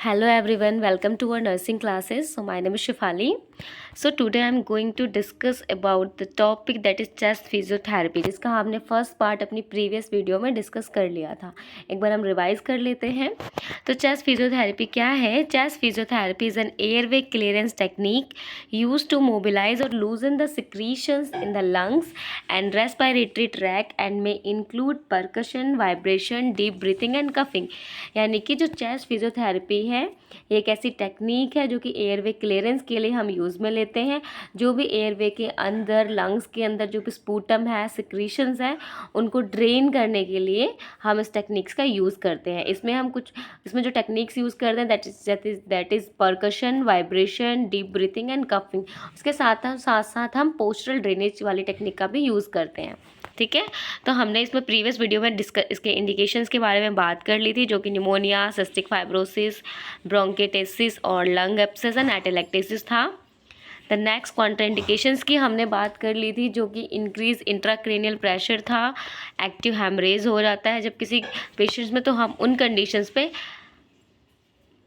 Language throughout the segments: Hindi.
Hello everyone, welcome to our nursing classes. So my name is Shifali. So today I am going to discuss about the topic that is chest physiotherapy, जिसका हमने फर्स्ट पार्ट अपनी प्रीवियस वीडियो में डिस्कस कर लिया था. एक बार हम रिवाइज कर लेते हैं. तो चेस्ट फिजियोथेरेपी क्या है? Chest physiotherapy is an airway clearance technique use to mobilise और loosen the secretions in the lungs and respiratory tract and में include percussion, vibration, deep breathing and coughing. यानी कि जो चेस्ट फिजियोथेरेपी है ये एक ऐसी टेक्निक है जो कि एयरवे क्लियरेंस के लिए हम यूज़ में लेते हैं. जो भी एयरवे के अंदर, लंग्स के अंदर जो भी स्पूटम है, सिक्रीशंस है, उनको ड्रेन करने के लिए हम इस टेक्निक्स का यूज़ करते हैं. इसमें जो टेक्निक्स यूज़ करते हैं that is percussion, vibration, deep breathing and coughing. उसके साथ साथ हम पोस्टरल ड्रेनेज वाली टेक्निक का भी यूज़ करते हैं. ठीक है. तो हमने इसमें प्रीवियस वीडियो में इसके इंडिकेशंस के बारे में बात कर ली थी, जो कि निमोनिया, सिस्टिक फाइब्रोसिस, ब्रोंकेटेसिस और लंग एब्सेस एंड एटेलेक्टेसिस था. द नेक्स्ट कॉन्ट्राइंडिकेशंस की हमने बात कर ली थी, जो कि इंक्रीज इंट्राक्रेनियल प्रेशर था, एक्टिव हैमरेज हो जाता है जब किसी पेशेंट्स में. तो हम उन कंडीशंस पे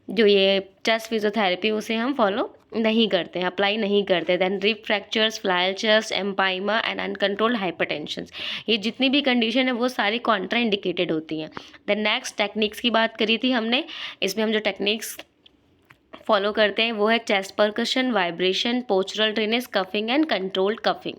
जो ये चेस्ट फिजियोथेरेपी उसे हम फॉलो नहीं करते हैं, अप्लाई नहीं करते. Then rib fractures, flail chest, empyema and uncontrolled hypertension, ये जितनी भी कंडीशन है वो सारी कॉन्ट्रा इंडिकेटेड होती हैं. देन नेक्स्ट टेक्निक्स की बात करी थी हमने. इसमें हम जो टेक्निक्स फॉलो करते हैं वो है chest percussion, vibration, postural drainage, coughing and controlled coughing.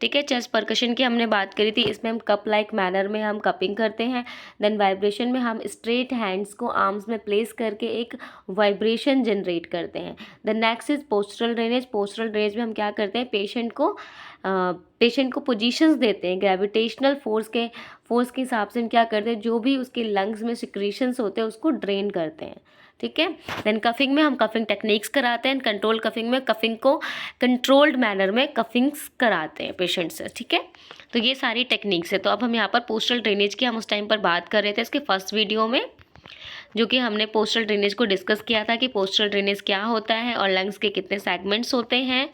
ठीक है. चेस्ट परकशन की हमने बात करी थी. इसमें हम कप लाइक मैनर में हम कपिंग करते हैं. देन वाइब्रेशन में हम स्ट्रेट हैंड्स को आर्म्स में प्लेस करके एक वाइब्रेशन जनरेट करते हैं. The next is postural drainage. Postural drainage में हम क्या करते हैं, पेशेंट को पोजीशंस देते हैं. ग्रेविटेशनल फोर्स के हिसाब से हम क्या करते हैं, जो भी उसके लंग्स में सिक्रीशंस होते हैं उसको ड्रेन करते हैं. ठीक है. देन कफिंग में हम कफिंग टेक्निक्स कराते हैं. कंट्रोल कफिंग में कफिंग को कंट्रोल्ड मैनर में कफिंग्स कराते हैं पेशेंट से. ठीक है. तो ये सारी टेक्निक्स है. तो अब हम यहाँ पर पोस्टल ड्रेनेज की हम उस टाइम पर बात कर रहे थे इसके फर्स्ट वीडियो में, जो कि हमने पोस्टल ड्रेनेज को डिस्कस किया था कि पोस्टल ड्रेनेज क्या होता है और लंग्स के कितने सेगमेंट्स होते हैं.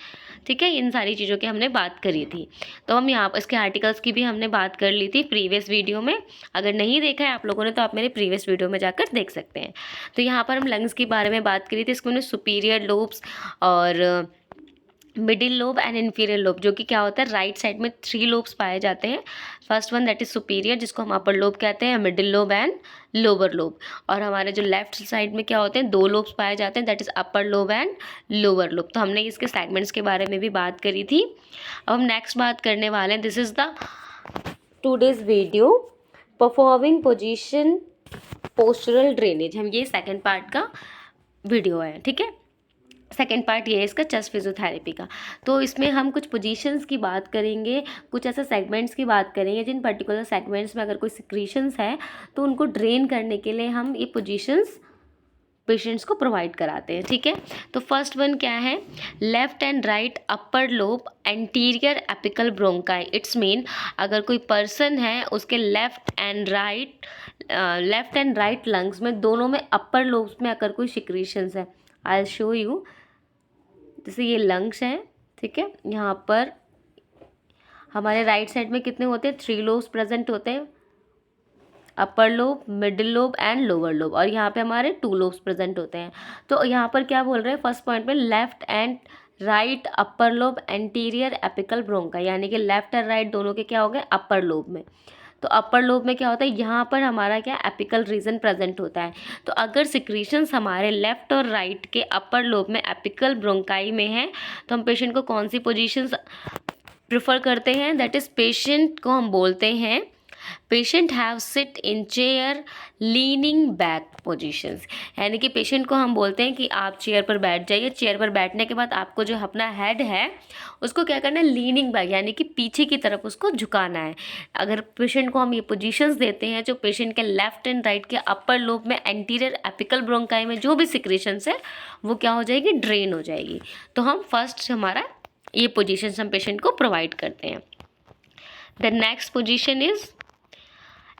ठीक है. इन सारी चीज़ों की हमने बात करी थी. तो हम यहाँ पर इसके आर्टिकल्स की भी हमने बात कर ली थी प्रीवियस वीडियो में. अगर नहीं देखा है आप लोगों ने तो आप मेरे प्रीवियस वीडियो में जाकर देख सकते हैं. तो यहाँ पर हम लंग्स के बारे में बात करी थी. इसको हमने सुपीरियर लोब्स और middle lobe and inferior lobe, जो कि क्या होता है, राइट साइड में 3 लोब्स पाए जाते हैं. First one that is superior, जिसको हम अपर लोब कहते हैं, middle lobe and lower lobe. और हमारे जो लेफ्ट साइड में क्या होते हैं, 2 लोब्स पाए जाते हैं, that is upper lobe and lower lobe. तो हमने इसके सेगमेंट्स के बारे में भी बात करी थी. अब हम नेक्स्ट बात करने वाले हैं. This is the today's video, performing position postural drainage. हम ये सेकेंड पार्ट का वीडियो है. ठीक है. सेकेंड पार्ट ये है इसका चेस्ट फिजियोथेरेपी का. तो इसमें हम कुछ पोजीशंस की बात करेंगे, कुछ ऐसे सेगमेंट्स की बात करेंगे जिन पर्टिकुलर सेगमेंट्स में अगर कोई सिक्रीशंस है तो उनको ड्रेन करने के लिए हम ये पोजीशंस पेशेंट्स को प्रोवाइड कराते हैं. ठीक है. तो फर्स्ट वन क्या है, left and right upper lobe anterior apical bronchi. It's mean अगर कोई पर्सन है उसके लेफ्ट एंड राइट लंग्स में दोनों में अपर लोब्स में अगर कोई सिक्रीशंस है, आई विल शो यू. जैसे ये लंग्स हैं. ठीक है. यहाँ पर हमारे राइट साइड में कितने होते हैं, 3 लोब्स प्रेजेंट होते हैं, upper lobe, middle lobe and lower lobe. और यहाँ पे हमारे 2 लोब्स प्रेजेंट होते हैं. तो यहाँ पर क्या बोल रहे हैं, फर्स्ट पॉइंट में left and right upper lobe anterior apical ब्रोंका, यानी कि लेफ्ट और राइट दोनों के क्या हो गए, अपर लोब में. तो अपर लोब में क्या होता है, यहाँ पर हमारा क्या एपिकल रीजन प्रेजेंट होता है. तो अगर सिक्रीशंस हमारे लेफ्ट और राइट के अपर लोब में एपिकल ब्रोंकाई में है तो हम पेशेंट को कौन सी पोजीशंस प्रेफर करते हैं, दैट इज पेशेंट को हम बोलते हैं patient have sit in chair leaning back positions. यानी कि पेशेंट को हम बोलते हैं कि आप चेयर पर बैठ जाइए. चेयर पर बैठने के बाद आपको जो अपना हेड है उसको क्या करना है, लीनिंग बैक, यानी कि पीछे की तरफ उसको झुकाना है. अगर पेशेंट को हम ये पोजीशंस देते हैं जो पेशेंट के लेफ्ट एंड राइट के अपर लोब में एंटीरियर एपिकल ब्रोंकाई में जो भी सिक्रीशंस है वो क्या हो जाएगी, ड्रेन हो जाएगी. तो हम फर्स्ट हमारा ये पोजीशंस हम पेशेंट को प्रोवाइड करते हैं. The next position is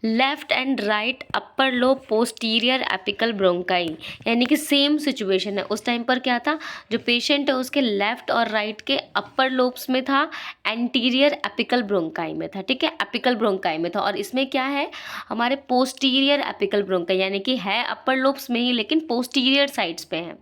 left and right upper lobe posterior apical bronchi, यानी कि सेम सिचुएशन है। उस टाइम पर क्या था, जो पेशेंट है उसके लेफ्ट और राइट के अपर लोब्स में था, एंटीरियर एपिकल ब्रोंकाई में था, ठीक है, एपिकल ब्रोंकाई में था। और इसमें क्या है, हमारे पोस्टीरियर एपिकल ब्रोंकाई, यानी कि है अपर लोब्स में ही लेकिन पोस्टीरियर साइड्स पे है।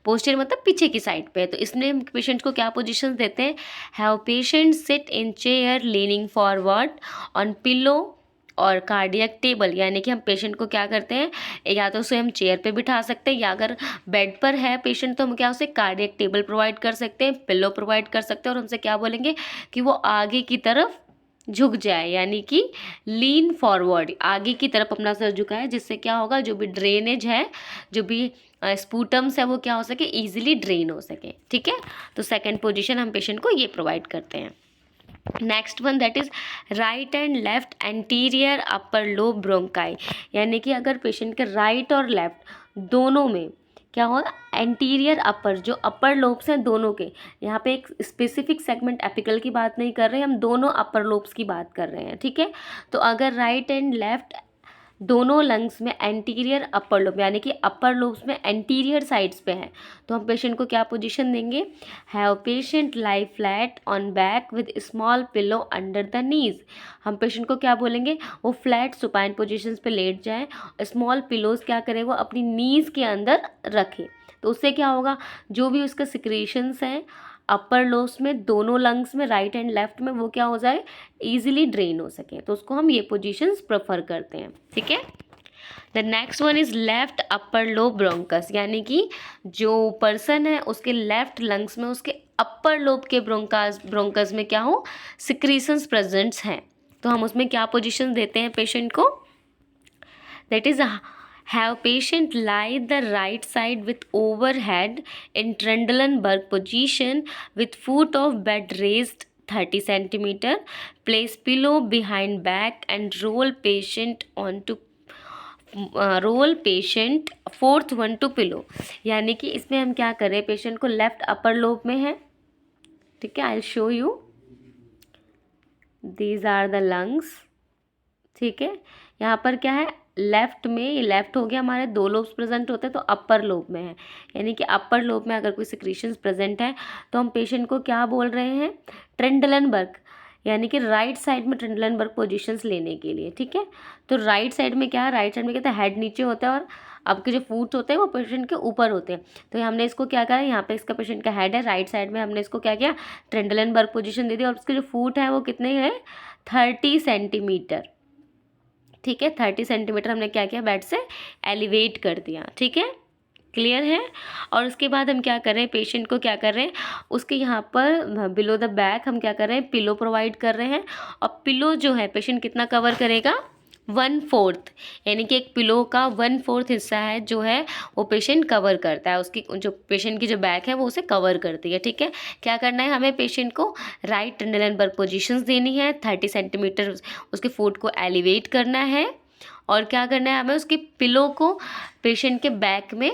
पोस्टीरियर मतलब पीछे की साइड पे है। तो इसमें पेशेंट को क्या पोजिशन देते हैं, have patient sit in chair leaning forward on pillow और कार्डियक टेबल, यानी कि हम पेशेंट को क्या करते हैं, या तो उसे हम चेयर पे बिठा सकते हैं, या अगर बेड पर है पेशेंट तो हम क्या उसे कार्डियक टेबल प्रोवाइड कर सकते हैं, पिलो प्रोवाइड कर सकते हैं, और हमसे क्या बोलेंगे कि वो आगे की तरफ झुक जाए, यानी कि लीन फॉरवर्ड, आगे की तरफ अपना सर झुकाए, जिससे क्या होगा, जो भी ड्रेनेज है, जो भी स्पूटम्स है, वो क्या हो सके, ईजिली ड्रेन हो सके, ठीक है। तो सेकेंड पोजिशन हम पेशेंट को ये प्रोवाइड करते हैं। Next one that is right and left anterior upper lobe bronchi, यानी कि अगर पेशेंट के राइट और लेफ्ट दोनों में क्या होगा, एंटीरियर अपर, जो अपर लोब्स हैं दोनों के, यहाँ पे एक स्पेसिफिक सेगमेंट एपिकल की बात नहीं कर रहे हैं हम, दोनों अपर लोब्स की बात कर रहे हैं, ठीक है। तो अगर राइट एंड लेफ्ट दोनों लंग्स में एंटीरियर अपर लोब, यानी कि अपर लोब्स में एंटीरियर साइड्स पे है, तो हम पेशेंट को क्या पोजीशन देंगे, have patient lie flat on back with small pillow under the knees. हम पेशेंट को क्या बोलेंगे, वो फ्लैट सुपाइन पोजीशंस पे लेट जाए, स्मॉल पिलोज क्या करें, वो अपनी नीज के अंदर रखें। तो उससे क्या होगा, जो भी उसका सिक्रीशंस हैं अपर लोब्स में दोनों लंग्स में, राइट एंड लेफ्ट में, वो क्या हो जाए, ईजिली ड्रेन हो सके। तो उसको हम ये पोजीशंस प्रेफर करते हैं, ठीक है। The next one is left upper lobe bronchus, यानी कि जो पर्सन है उसके लेफ्ट लंग्स में, उसके अपर लोब के ब्रोंकस में क्या हो, सिक्रीशंस प्रेजेंट्स हैं। तो हम उसमें क्या पोजीशन देते हैं पेशेंट को, that is have patient lie the right side with overhead in Trendelenburg position with foot of bed raised 30 centimeter. Place pillow behind back and roll patient onto roll patient fourth one to pillow, यानी कि इसमें हम क्या करें, पेशेंट को लेफ्ट अपर लोब में है, ठीक है, I will show you, these are the lungs, ठीक है। यहाँ पर क्या है, लेफ्ट में, ये लेफ्ट हो गया, हमारे दो लोब्स प्रेजेंट होते हैं, तो अपर लोब में है, यानी कि अपर लोब में अगर कोई सिक्रीशंस प्रेजेंट है तो हम पेशेंट को क्या बोल रहे हैं, ट्रेंडलनबर्ग, यानी कि राइट साइड में ट्रेंडलनबर्ग पोजीशंस लेने के लिए, ठीक है। तो राइट साइड में क्या है, राइट साइड में कहते हैं हेड नीचे होता है और आपके जो फूट होते हैं वो पेशेंट के ऊपर होते हैं। तो हमने इसको क्या करा, यहाँ पे इसका पेशेंट का हेड है, राइट साइड में हमने इसको क्या किया, ट्रेंडलनबर्ग पोजीशन दे दी, और उसके जो फूट है वो कितने हैं, 30 सेंटीमीटर, ठीक है। 30 सेंटीमीटर हमने क्या किया, बेड से एलिवेट कर दिया, ठीक है, क्लियर है। और उसके बाद हम क्या कर रहे हैं, पेशेंट को क्या कर रहे हैं, उसके यहाँ पर बिलो द बैक हम क्या कर रहे हैं, पिलो प्रोवाइड कर रहे हैं। और पिलो जो है पेशेंट कितना कवर करेगा, 1/4, यानी कि एक पिलो का 1/4 हिस्सा है जो है वो पेशेंट कवर करता है, उसकी जो पेशेंट की जो बैक है वो उसे कवर करती है, ठीक है। क्या करना है हमें, पेशेंट को राइट ट्रेंडलनबर्ग पोजीशंस देनी है, 30 सेंटीमीटर उसके फुट को एलिवेट करना है, और क्या करना है हमें, उसकी पिलो को पेशेंट के बैक में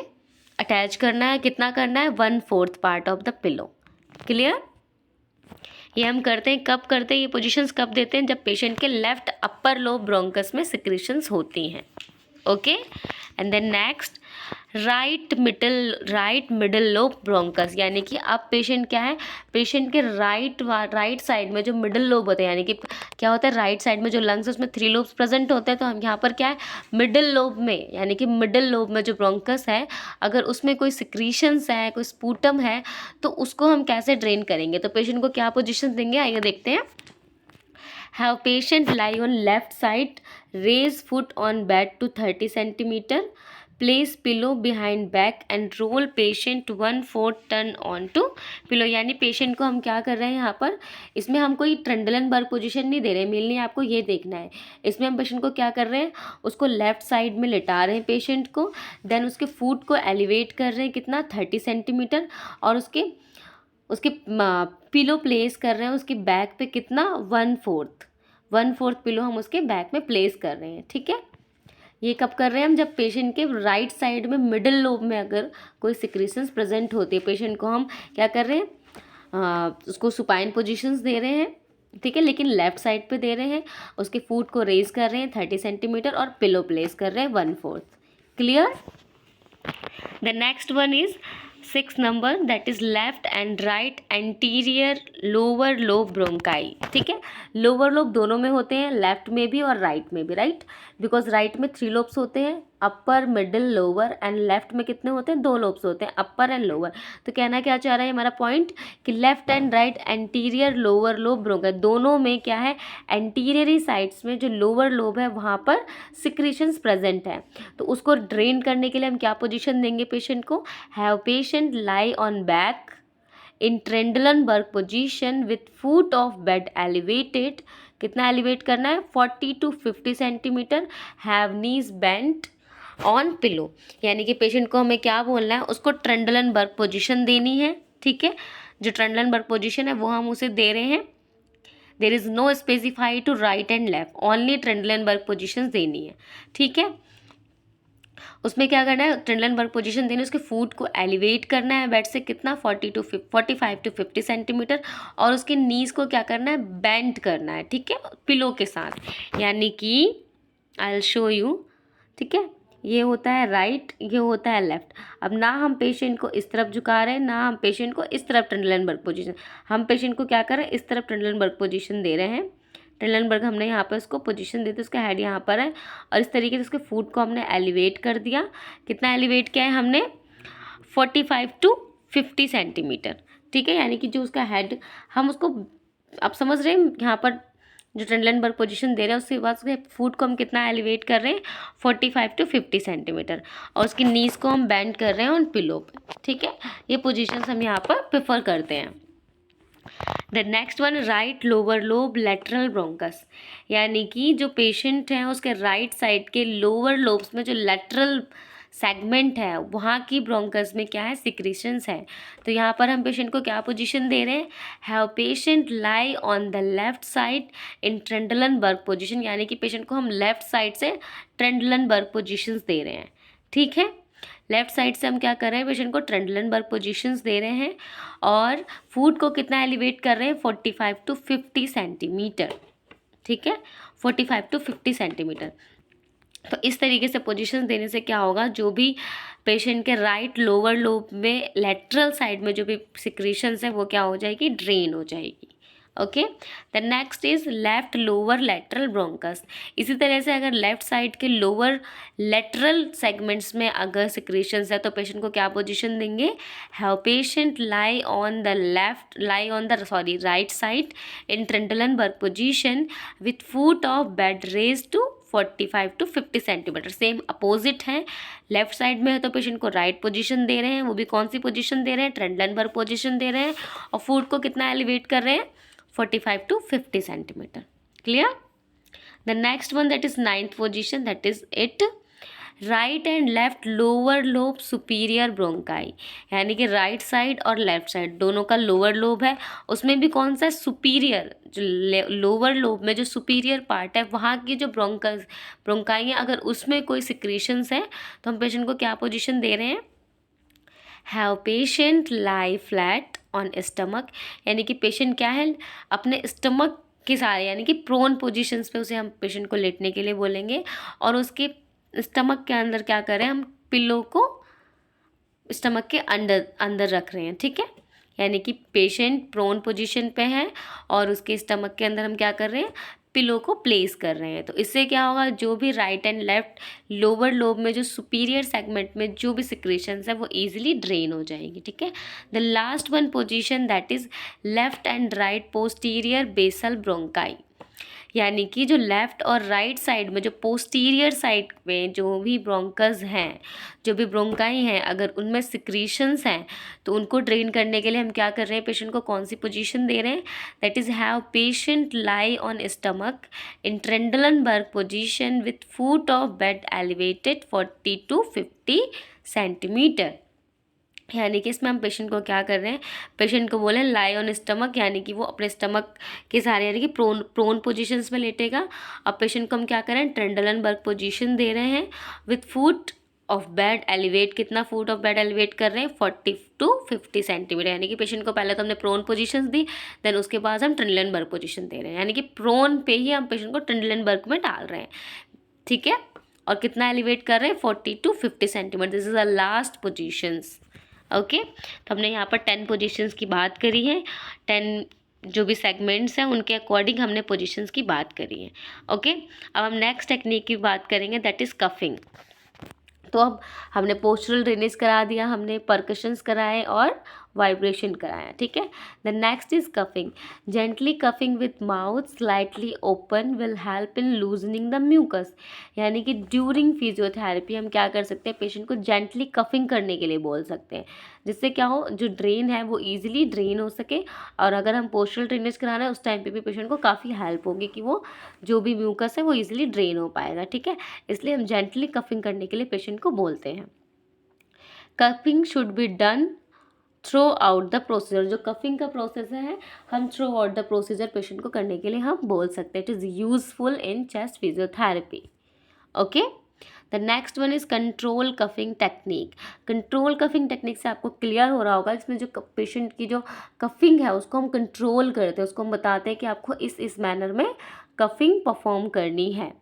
अटैच करना है, कितना करना है, 1/4 part of the pillow, clear. ये हम करते हैं, कब करते हैं, ये पोजीशंस कब देते हैं, जब पेशेंट के लेफ्ट अपर लोब ब्रोंकस में सिक्रीशंस होती हैं, okay. And then next right middle lobe bronchus, यानी कि अब पेशेंट क्या है, पेशेंट के राइट साइड में जो मिडल लोब होते हैं, यानी कि क्या होता है, राइट साइड में जो लंग्स है उसमें 3 लोब्स प्रेजेंट होते हैं, तो हम यहाँ पर क्या है, मिडल लोब में, यानी कि मिडल लोब में जो ब्रोंकस है, अगर उसमें कोई सिक्रीशंस है, कोई स्पूटम है, तो उसको हम कैसे ड्रेन करेंगे। तो पेशेंट को क्या पोजिशन देंगे, आइए देखते हैं। Have patient lie on left side, raise foot on bed to 30 centimetre, place pillow behind back and roll patient 1/4 turn on to pillow, यानी पेशेंट को हम क्या कर रहे हैं यहाँ पर, इसमें हम कोई ट्रेंडलनबर्ग पोजीशन नहीं दे रहे, मिलनी है आपको ये देखना है। इसमें हम पेशेंट को क्या कर रहे हैं, उसको लेफ्ट साइड में लिटा रहे हैं पेशेंट को, देन उसके फुट को एलिवेट कर रहे हैं, कितना, 30 सेंटीमीटर, और उसके पिलो प्लेस कर रहे हैं उसकी बैक पे, कितना, 1/4 पिलो हम उसके बैक में प्लेस कर रहे हैं, ठीक है। ये कब कर रहे हैं हम, जब पेशेंट के राइट साइड में मिडिल लोब में अगर कोई सिक्रीशंस प्रेजेंट होती है, पेशेंट को हम क्या कर रहे हैं, उसको सुपाइन पोजीशंस दे रहे हैं, ठीक है, लेकिन लेफ्ट साइड पे दे रहे हैं, उसके फुट को रेज कर रहे हैं 30 सेंटीमीटर और पिलो प्लेस कर रहे हैं 1/4। Clear. The next one is 6 number, that is left and right anterior lower lobe bronchi. ठीक है, लोअर लोब दोनों में होते हैं, लेफ्ट में भी और राइट में भी, राइट, बिकॉज राइट में 3 लोब्स होते हैं, upper middle lower, and left में कितने होते हैं, 2 लोब्स होते हैं, अपर एंड लोअर। तो कहना क्या चाह रहा है हमारा पॉइंट कि left and right anterior lower lobe bronchi, दोनों में क्या है, एंटीरियरी साइड्स में जो लोअर लोब है वहाँ पर सिक्रीशंस प्रेजेंट है। तो उसको ड्रेन करने के लिए हम क्या पोजीशन देंगे पेशेंट को, have patient lie on back in Trendelenburg position with foot of bed elevated. कितना एलिवेट करना है, 40 to 50 centimetre. Have knees bent on pillow, यानी कि पेशेंट को हमें क्या बोलना है, उसको ट्रेंडलनबर्ग पोजीशन देनी है। ठीक है, जो ट्रेंडलनबर्ग पोजीशन है वो हम उसे दे रहे हैं। There is no specify to right and left, only Trendelenburg position देनी है। ठीक है, उसमें क्या करना है, ट्रेंडलनबर्ग पोजीशन देनी है, उसके फुट को एलिवेट करना है बेड से कितना, 45 to 50 सेंटीमीटर, और उसके नीज को क्या करना है, बेंड करना है। ठीक है, पिलो के साथ, यानी कि आई विल शो यू। ठीक है, ये होता है राइट, ये होता है लेफ्ट। अब ना हम पेशेंट को इस तरफ झुका रहे हैं, ना हम पेशेंट को इस तरफ ट्रेंडलनबर्ग पोजीशन, हम पेशेंट को क्या कर रहे हैं, इस तरफ ट्रेंडलनबर्ग पोजीशन दे रहे हैं। ट्रेंडलनबर्ग हमने यहाँ पर उसको पोजीशन दी, तो उसका हेड यहाँ पर है, और इस तरीके से उसके फुट को हमने एलिवेट कर दिया। कितना एलिवेट किया है हमने, 45 to 50 सेंटीमीटर। ठीक है, यानी कि जो उसका हेड, हम उसको, आप समझ रहे हैं, यहाँ पर जो ट्रेंडलनबर्ग पोजीशन दे रहे हैं उसके बाद उसके फुट को हम कितना एलिवेट कर रहे हैं, 45 to 50 सेंटीमीटर, और उसकी नीज को हम बेंड कर रहे हैं ऑन पिलो पे। ठीक है, ये पोजीशन हम यहाँ पर प्रेफर करते हैं। The next one, right lower lobe lateral bronchus, यानी कि जो पेशेंट है उसके राइट साइड के लोअर लोब्स में जो लेटरल सेगमेंट है वहाँ की ब्रोंकस में क्या है, सिक्रीशंस है। तो यहाँ पर हम पेशेंट को क्या पोजीशन दे रहे हैं, have patient lie on the left side in Trendelenburg position, यानी कि पेशेंट को हम लेफ्ट साइड से ट्रेंडलनबर्ग पोजीशंस दे रहे हैं। ठीक है, लेफ्ट साइड से हम क्या कर रहे हैं, पेशेंट को ट्रेंडलनबर्ग पोजीशंस दे रहे हैं, और फुट को कितना एलिवेट कर रहे हैं, 45 to 50 सेंटीमीटर। ठीक है, 45 to 50 सेंटीमीटर। तो इस तरीके से पोजीशन देने से क्या होगा, जो भी पेशेंट के राइट लोअर लोब में लेटरल साइड में जो भी सिक्रीशंस है वो क्या हो जाएगी, ड्रेन हो जाएगी। Okay, the next is left lower lateral bronchus. इसी तरह से अगर लेफ्ट साइड के लोअर लेटरल सेगमेंट्स में अगर सिक्रीशंस है तो पेशेंट को क्या पोजीशन देंगे, have patient lie on the right side in Trendelenburg position with foot of bed raise to 45 to 50 centimetre. Same opposite है, लेफ्ट साइड में है तो पेशेंट को राइट पोजीशन दे रहे हैं, वो भी कौन सी पोजीशन दे रहे हैं, ट्रेंडलनबर्ग पोजीशन दे रहे हैं, और फुट को कितना एलिवेट कर रहे हैं, 45 to 50 centimetre. Clear. The next one, that is 9th position, that is it, right and left lower lobe superior bronchi, यानी कि राइट साइड और लेफ्ट साइड दोनों का लोअर लोब है, उसमें भी कौन सा, सुपीरियर, जो लोअर लोब में जो सुपीरियर पार्ट है वहाँ की जो ब्रोंकाई है, अगर उसमें कोई सिक्रीशंस है तो हम पेशेंट को क्या पोजीशन दे रहे हैं, have patient lie flat on stomach, यानी कि पेशेंट क्या है, अपने स्टमक के सारे, यानी कि प्रोन पोजीशंस पे उसे हम पेशेंट को लेटने के लिए बोलेंगे, और उसके स्टमक के अंदर क्या करें, हम पिलो को स्टमक के अंदर रख रहे हैं। ठीक है, यानी कि पेशेंट प्रोन पोजीशन पे है और उसके स्टमक के अंदर हम क्या कर रहे हैं, पिलो को प्लेस कर रहे हैं। तो इससे क्या होगा, जो भी right and left lower lobe में जो सुपीरियर सेगमेंट में जो भी सिक्रेशंस है वो इजीली ड्रेन हो जाएगी। ठीक है, the last one position, that is left and right posterior basal bronchi, यानी कि जो लेफ्ट और राइट साइड में जो पोस्टीरियर साइड में जो भी ब्रोंकस हैं, जो भी ब्रोंकाई हैं, अगर उनमें सिक्रीशंस हैं तो उनको ड्रेन करने के लिए हम क्या कर रहे हैं, पेशेंट को कौन सी पोजीशन दे रहे हैं, that is have patient lie on stomach in Trendelenburg position with foot of bed elevated 40 to 50 centimetre. यानी कि इसमें हम पेशेंट को क्या कर रहे हैं, पेशेंट को बोले लाई ऑन स्टमक, यानी कि वो अपने स्टमक के सहारे, यानी कि प्रोन पोजीशंस में लेटेगा। अब पेशेंट को हम क्या कर रहे हैं, ट्रेंडलनबर्ग पोजीशन दे रहे हैं with foot of bed elevate, कितना फुट ऑफ बेड एलिवेट कर रहे हैं 40 to 50 सेंटीमीटर, यानी कि पेशेंट को पहले तो हमने प्रोन पोजीशंस दी, देन उसके बाद हम ट्रिंडलेनबर्ग पोजीशन दे रहे हैं, यानी कि प्रोन पे ही हम पेशेंट को ट्रिंडलेनबर्ग में डाल रहे हैं, ठीक है। और कितना एलिवेट कर रहे हैं 40 to 50 centimetre, this is the last positions, okay. तो हमने यहाँ पर 10 पोजीशंस की बात करी है, 10 जो भी सेगमेंट्स हैं उनके अकॉर्डिंग हमने पोजीशंस की बात करी है, ओके। अब हम नेक्स्ट टेक्निक की बात करेंगे, दैट इज़ कफिंग। तो अब हमने पोस्चरल ड्रेनेज करा दिया, हमने परकशंस कराए और वाइब्रेशन कराया, ठीक है। The next is coughing. Gently coughing with mouth slightly open will help in loosening the mucus, यानी कि ड्यूरिंग फिजियोथेरेपी हम क्या कर सकते हैं, पेशेंट को जेंटली कफिंग करने के लिए बोल सकते हैं, जिससे क्या हो, जो ड्रेन है वो ईजिली ड्रेन हो सके। और अगर हम पोस्चरल ड्रेनेज करा रहे हैं उस टाइम पे भी पेशेंट को काफ़ी हेल्प होगी कि वो जो भी म्यूकस है वो ईजिली ड्रेन हो पाएगा, ठीक है। इसलिए हम जेंटली कफिंग करने के लिए पेशेंट को बोलते हैं। Coughing should be done through out the procedure, जो कफिंग का प्रोसेस है हम through out the procedure patient को करने के लिए हम बोल सकते हैं। It is useful in chest physiotherapy, okay. The next one is control coughing technique. Control coughing technique से आपको क्लियर हो रहा होगा, इसमें जो पेशेंट की जो कफिंग है उसको हम कंट्रोल करते हैं, उसको हम बताते हैं कि आपको इस मैनर में कफिंग परफॉर्म करनी है।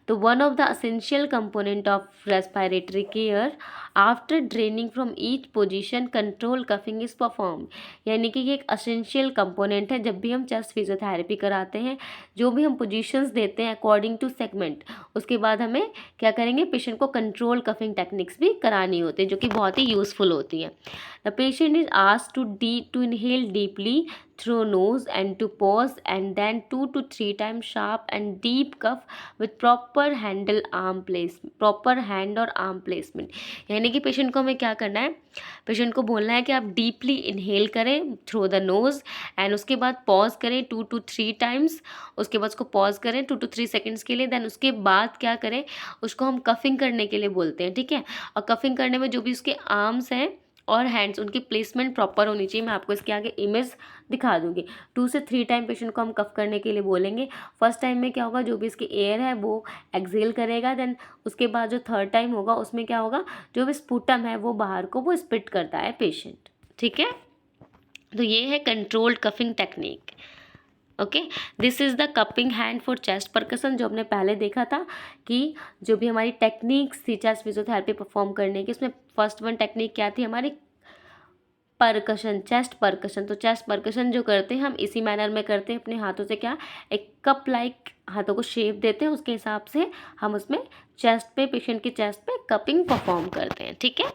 तो one of the essential component of respiratory care after draining from each position control coughing is perform, यानी कि ये एक असेंशियल कंपोनेंट है। जब भी हम चेस्ट फिजियोथेरेपी कराते हैं, जो भी हम पोजीशंस देते हैं अकॉर्डिंग टू सेगमेंट, उसके बाद हमें क्या करेंगे, पेशेंट को कंट्रोल कफिंग टेक्निक्स भी करानी होती है, जो कि बहुत ही यूजफुल होती हैं। The patient is asked to inhale deeply through nose and to pause and then 2 to 3 times sharp and deep cough with proper hand और arm placement, यानी कि पेशेंट को हमें क्या करना है, पेशेंट को बोलना है कि आप डीपली इनहेल करें थ्रू द नोज़ एंड उसके बाद पॉज करें 2 to 3 टाइम्स, उसके बाद उसको पॉज करें 2 to 3 सेकेंड्स के लिए, देन उसके बाद क्या करें, उसको हम कफिंग करने के लिए बोलते हैं, ठीक है। और कफिंग करने में जो भी उसके आर्म्स हैं और हैंड्स, उनकी प्लेसमेंट प्रॉपर होनी चाहिए। मैं आपको इसके आगे इमेज दिखा दूंगी। 2 से 3 टाइम पेशेंट को हम कफ करने के लिए बोलेंगे। फर्स्ट टाइम में क्या होगा, जो भी इसकी एयर है वो एक्सेल करेगा, देन उसके बाद जो थर्ड टाइम होगा उसमें क्या होगा, जो भी स्पूटम है वो बाहर को वो स्पिट करता है पेशेंट, ठीक है। तो ये है controlled coughing technique, okay. This is the cupping hand for chest परकसन, जो हमने पहले देखा था कि जो भी हमारी टेक्निक्स थी चेस्ट फिजियोथेरेपी परफॉर्म करने की, उसमें फर्स्ट वन टेक्निक क्या थी हमारी, परकशन, चेस्ट परकशन। तो चेस्ट परकशन जो करते हैं हम इसी मैनर में करते हैं, अपने हाथों से क्या एक कप लाइक हाथों को शेप देते हैं, उसके हिसाब से हम उसमें चेस्ट पे, पेशेंट की चेस्ट पे कपिंग परफॉर्म करते हैं, ठीक है।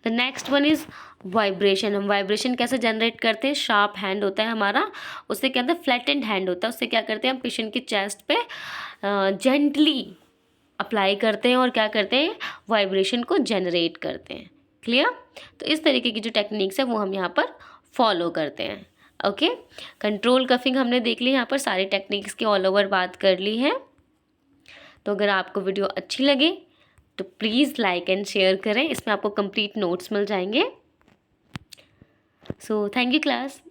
The next one is vibration. हम वाइब्रेशन कैसे जनरेट करते हैं, शार्प हैंड होता है हमारा, उससे क्या होता है फ्लैटेंड हैंड होता है, उससे क्या करते हैं हम पेशेंट की चेस्ट पे जेंटली अप्लाई करते हैं और क्या करते हैं, वाइब्रेशन को जनरेट करते हैं, क्लियर। तो इस तरीके की जो टेक्निक्स है वो हम यहाँ पर फॉलो करते हैं, ओके। कंट्रोल कफिंग हमने देख ली, यहाँ पर सारी टेक्निक्स की ऑल ओवर बात कर ली है। तो अगर आपको वीडियो अच्छी लगे तो प्लीज़ लाइक एंड शेयर करें, इसमें आपको कंप्लीट नोट्स मिल जाएंगे। So thank you class.